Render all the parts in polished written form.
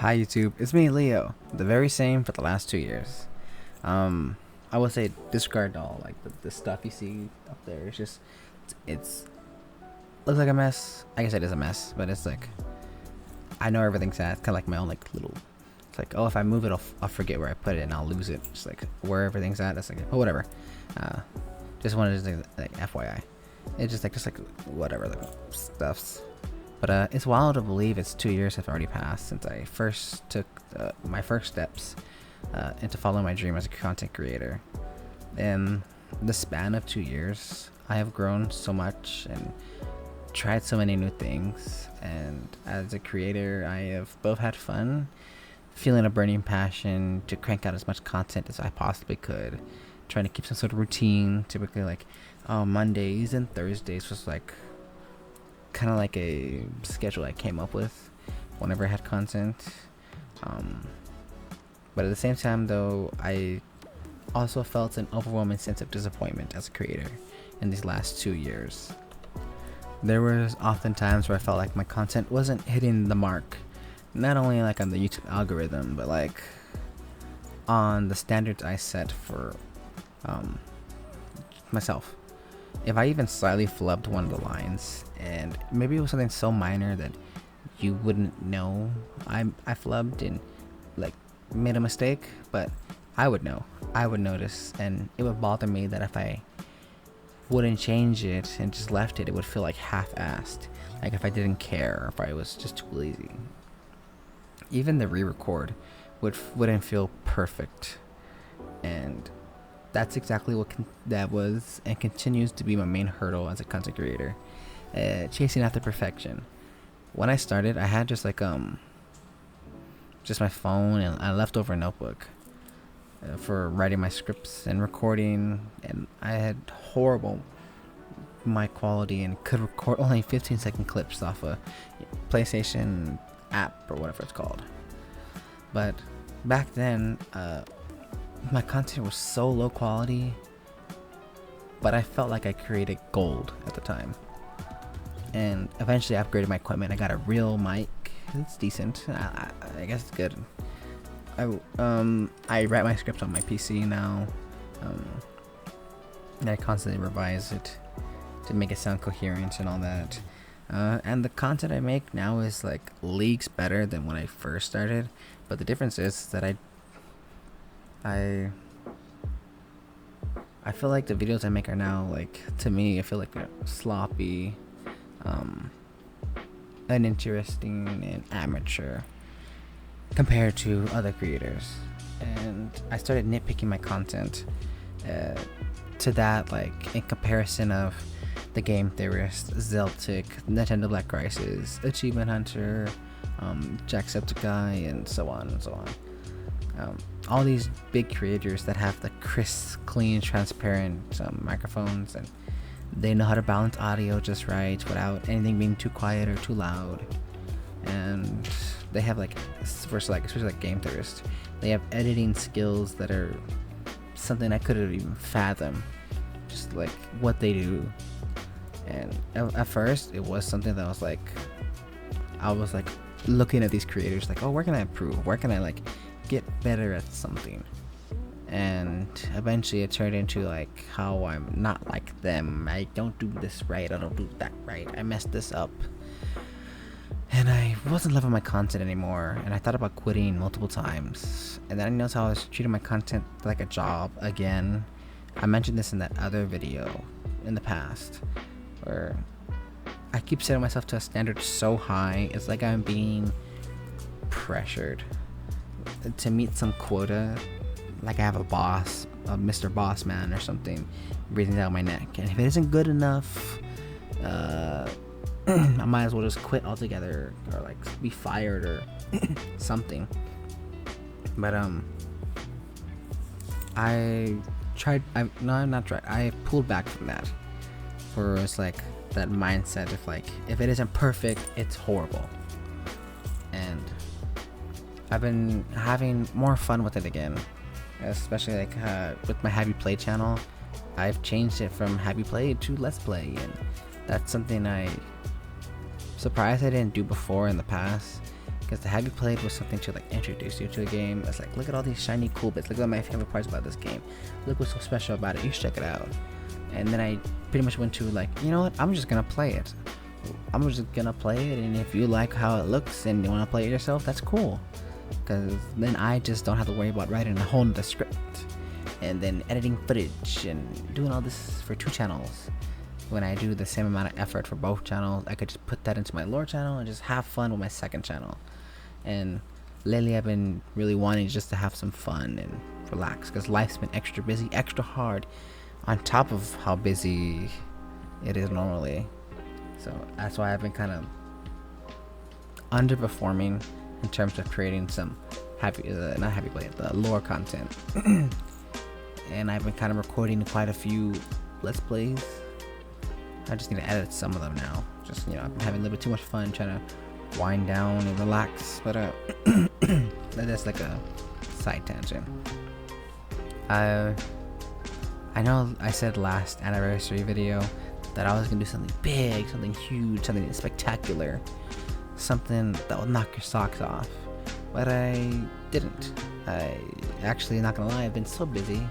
Hi YouTube, it's me Leo, the very same for the last 2 years. I would say disregard all like the stuff you see up there. It's looks like a mess. I guess it is a mess, but it's like I know everything's at. It's kind of like my own like little. It's like, oh, if I move it, I'll forget where I put it and I'll lose it. Just like where everything's at. That's like, oh, whatever. Uh, just wanted to like FYI. It's just like whatever like stuffs. But it's wild to believe it's 2 years have already passed since I first took my first steps into following my dream as a content creator. In the span of 2 years, I have grown so much and tried so many new things. And as a creator, I have both had fun, feeling a burning passion to crank out as much content as I possibly could, trying to keep some sort of routine. Typically, like Mondays and Thursdays was like kind of like a schedule I came up with whenever I had content. But at the same time, though, I also felt an overwhelming sense of disappointment as a creator in these last 2 years. There was often times where I felt like my content wasn't hitting the mark, not only like on the YouTube algorithm, but like on the standards I set for myself. If I even slightly flubbed one of the lines, and maybe it was something so minor that you wouldn't know I flubbed and like made a mistake, but I would know. I would notice, and it would bother me that if I wouldn't change it and just left it, it would feel like half-assed. Like if I didn't care, or if I was just too lazy. Even the re-record wouldn't feel perfect, and that's exactly what that was and continues to be my main hurdle as a content creator, chasing after perfection. When I started, I had just my phone and a leftover notebook for writing my scripts and recording, and I had horrible mic quality and could record only 15-second clips off a PlayStation app or whatever it's called. But back then, my content was so low quality, but I felt like I created gold at the time. And eventually I upgraded my equipment. I got a real mic. It's decent. I guess it's good. I write my scripts on my PC now. And I constantly revise it to make it sound coherent and all that. And the content I make now is like leagues better than when I first started. But the difference is that I feel like the videos I make are now, like, to me, I feel like they're sloppy, uninteresting, and amateur compared to other creators. And I started nitpicking my content to that, like, in comparison of The Game Theorist, Zeltic, Nintendo Black Crisis, Achievement Hunter, Jacksepticeye, and so on and so on. All these big creators that have the crisp, clean, transparent microphones, and they know how to balance audio just right without anything being too quiet or too loud. And they have especially like Game Theorist, they have editing skills that are something I couldn't even fathom, just like what they do. And at first, it was something that I was like looking at these creators like, oh, where can I improve? Where can I like get better at something? And eventually it turned into like how I'm not like them. I don't do this right. I don't do that right. I messed this up. And I wasn't loving my content anymore. And I thought about quitting multiple times. And then I noticed how I was treating my content like a job again. I mentioned this in that other video in the past, where I keep setting myself to a standard so high, it's like I'm being pressured to meet some quota, like I have a boss, a Mr. Boss Man or something breathing down my neck. And if it isn't good enough, I might as well just quit altogether or like be fired or something. But I pulled back from that, for it's like that mindset of like, if it isn't perfect, it's horrible. And I've been having more fun with it again, especially like with my Happy Play channel. I've changed it from Happy Play to Let's Play, and that's something I surprised I didn't do before in the past, Because the Have You Played was something to like introduce you to a game. It's like, look at all these shiny cool bits. Look at my favorite parts about this game. Look what's so special about it. You should check it out. And then I pretty much went to like, you know what? I'm just gonna play it. I'm just gonna play it, and if you like how it looks and you wanna play it yourself, that's cool. Because then I just don't have to worry about writing a whole nother script and then editing footage and doing all this for 2 channels. When I do the same amount of effort for both channels, I could just put that into my lore channel and just have fun with my second channel. And lately I've been really wanting just to have some fun and relax, because life's been extra busy, extra hard, on top of how busy it is normally. So that's why I've been kind of underperforming in terms of creating some the lore content. And I've been kind of recording quite a few Let's Plays. I just need to edit some of them now. Just, you know, I've been having a little bit too much fun trying to wind down and relax. But that's like a side tangent. I know I said last anniversary video that I was gonna do something big, something huge, something spectacular, something that would knock your socks off, but I didn't. I actually, not gonna lie, I've been so busy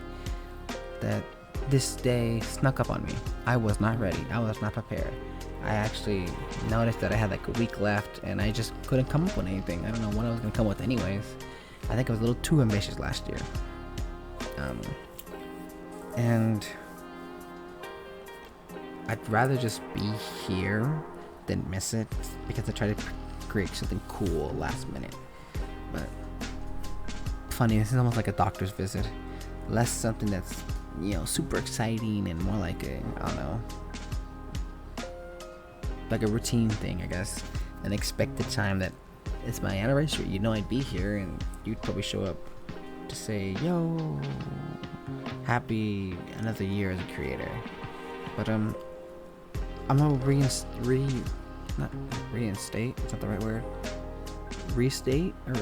that this day snuck up on me. I was not ready. I was not prepared. I actually noticed that I had like a week left and I just couldn't come up with anything. I don't know what I was gonna come with anyways. I think I was a little too ambitious last year. And I'd rather just be here than miss it, because I try to create something cool last minute. But funny, this is almost like a doctor's visit. Less something that's, you know, super exciting and more like a, I don't know, like a routine thing, I guess. An expected time that it's my anniversary. You know I'd be here and you'd probably show up to say, yo, happy another year as a creator. But I'm gonna not reinstate, it's not the right word. Restate, or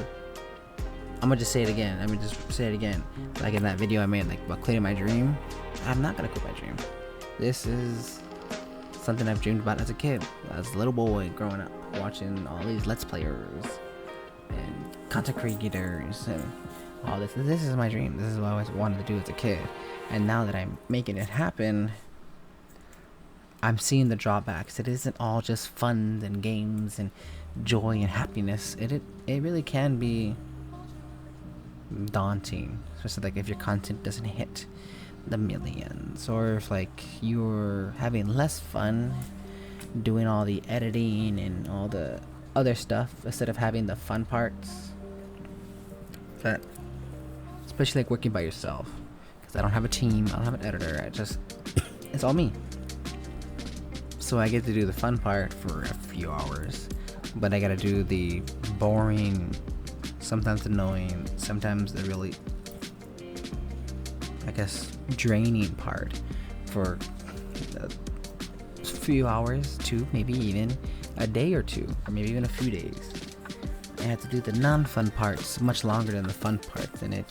I'm gonna just say it again. Like in that video I made, like about quitting my dream. I'm not gonna quit my dream. This is something I've dreamed about as a kid, as a little boy growing up, watching all these Let's Players and content creators and all this. This is my dream. This is what I always wanted to do as a kid. And now that I'm making it happen, I'm seeing the drawbacks. It isn't all just fun and games and joy and happiness. It really can be daunting, especially like if your content doesn't hit the millions, or if like you're having less fun doing all the editing and all the other stuff instead of having the fun parts. But especially like working by yourself, because I don't have a team, I don't have an editor, it's all me. So I get to do the fun part for a few hours, but I gotta do the boring, sometimes annoying, sometimes the really, I guess, draining part for a few hours to maybe even a day or two, or maybe even a few days. I have to do the non-fun parts much longer than the fun parts, and it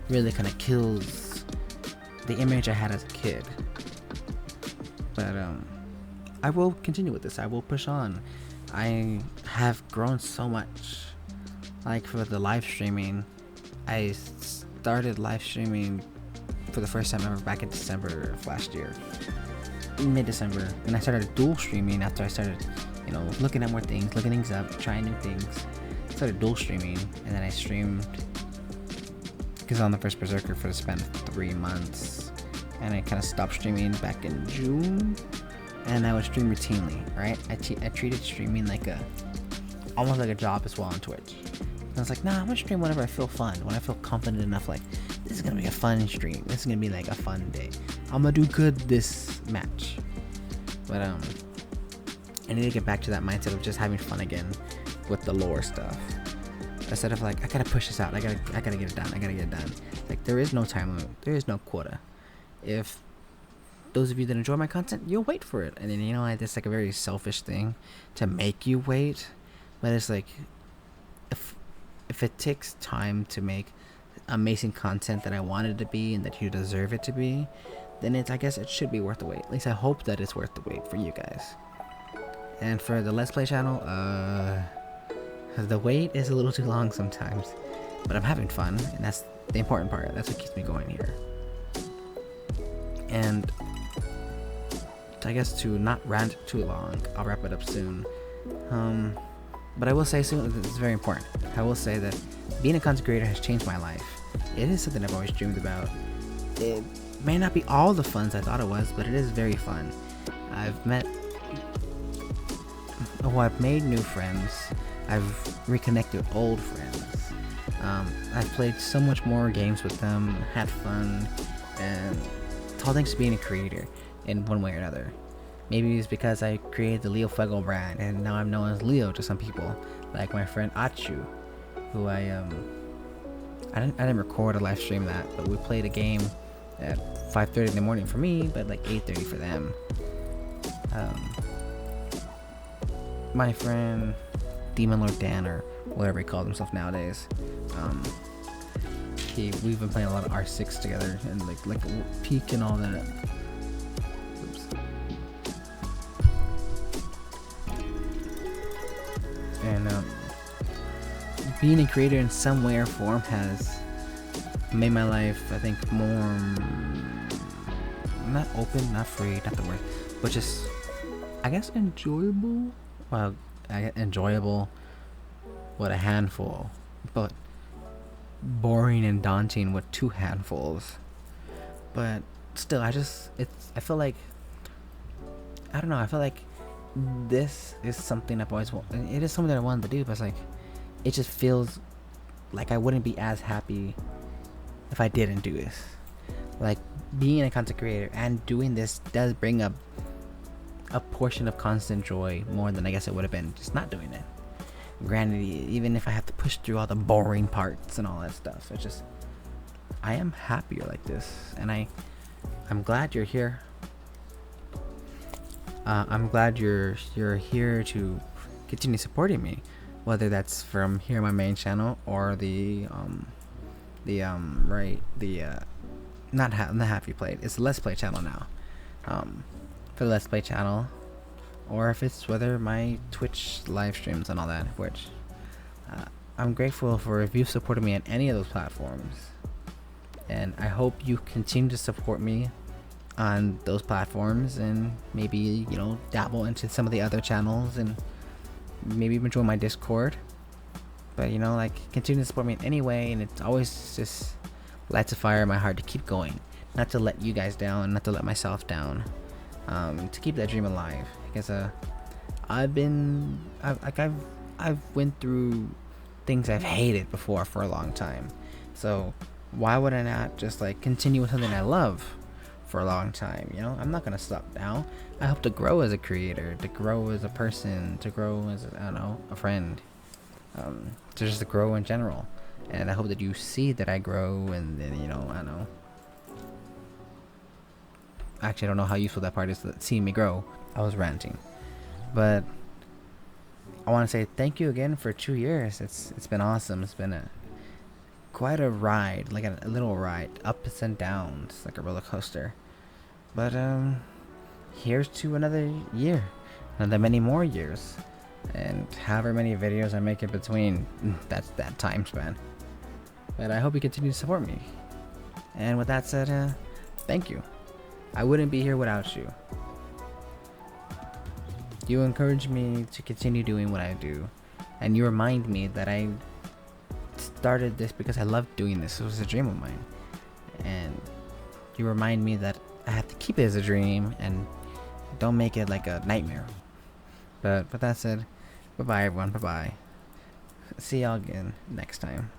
really kind of kills the image I had as a kid. But I will continue with this. I will push on. I have grown so much. Like for the live streaming, I started live streaming for the first time ever back in December of last year, mid-December, and I started dual streaming after I started, you know, looking at more things, looking things up, trying new things. I started dual streaming, and then I streamed because I'm the first Berserker for the span of 3 months, and I kind of stopped streaming back in June. And I would stream routinely, right? I treated streaming like almost like a job as well on Twitch. And I was like, nah, I'm gonna stream whenever I feel fun, when I feel confident enough, like, this is gonna be a fun stream, this is gonna be like a fun day, I'm gonna do good this match. But I need to get back to that mindset of just having fun again with the lore stuff. Instead of like, I gotta push this out, I gotta get it done. Like, there is no time limit, there is no quota. If those of you that enjoy my content, you'll wait for it. And then, you know, it's like a very selfish thing to make you wait. But it's like, if it takes time to make amazing content that I want it to be and that you deserve it to be, then I guess it should be worth the wait. At least I hope that it's worth the wait for you guys. And for the Let's Play channel, because the wait is a little too long sometimes. But I'm having fun, and that's the important part. That's what keeps me going here. And I guess to not rant too long, I'll wrap it up soon. But I will say soon, it's very important. I will say that being a content creator has changed my life. It is something I've always dreamed about. It may not be all the fun I thought it was, but it is very fun. I've made new friends. I've reconnected old friends. I've played so much more games with them, had fun, and it's all thanks to being a creator in one way or another. Maybe it's because I created the Leo Fuego brand, and now I'm known as Leo to some people, like my friend Achu, who I didn't record a live stream that, but we played a game at 5:30 in the morning for me, but like 8:30 for them. My friend Demon Lord Dan, or whatever he calls himself nowadays, we've been playing a lot of R6 together, and like Peak and all that. Oops. And being a creator in some way or form has made my life, I think, more not open, not free, not the word, but just, I guess, enjoyable. Well, enjoyable, what a handful, but boring and daunting with two handfuls. But still, I feel like, I don't know, I feel like this is something I've always wanted. It is something that I wanted to do, but it's like, it just feels like I wouldn't be as happy if I didn't do this. Like, being a content creator and doing this does bring up a portion of constant joy more than I guess it would have been just not doing it. Granted, even if I have to push through all the boring parts and all that stuff, it's just, I am happier like this, and I'm glad you're here. I'm glad you're here to continue supporting me, whether that's from here on my main channel or not Have You Played, it's the Let's Play channel now. For the Let's Play channel, or if it's whether my Twitch live streams and all that, which I'm grateful for if you've supported me on any of those platforms, and I hope you continue to support me on those platforms, and maybe, you know, dabble into some of the other channels, and maybe even join my Discord. But, you know, like, continue to support me in any way, and it's always just lights a fire in my heart to keep going, not to let you guys down, not to let myself down. To keep that dream alive, because I've went through things I've hated before for a long time, so why would I not just like continue with something I love for a long time? You know, I'm not gonna stop now. I hope to grow as a creator, to grow as a person, to grow as a friend, to just grow in general, and I hope that you see that I grow, and then, you know, actually, I don't know how useful that part is, seeing me grow. I was ranting. But I want to say thank you again for 2 years. It's been awesome. It's been quite a ride, like a little ride, ups and downs, like a roller coaster. But here's to another year, another many more years, and however many videos I make in between, that's that time span. But I hope you continue to support me. And with that said, thank you. I wouldn't be here without you. You encourage me to continue doing what I do, and you remind me that I started this because I loved doing this. It was a dream of mine, and you remind me that I have to keep it as a dream and don't make it like a nightmare. But with that said, bye bye everyone, bye bye. See y'all again next time.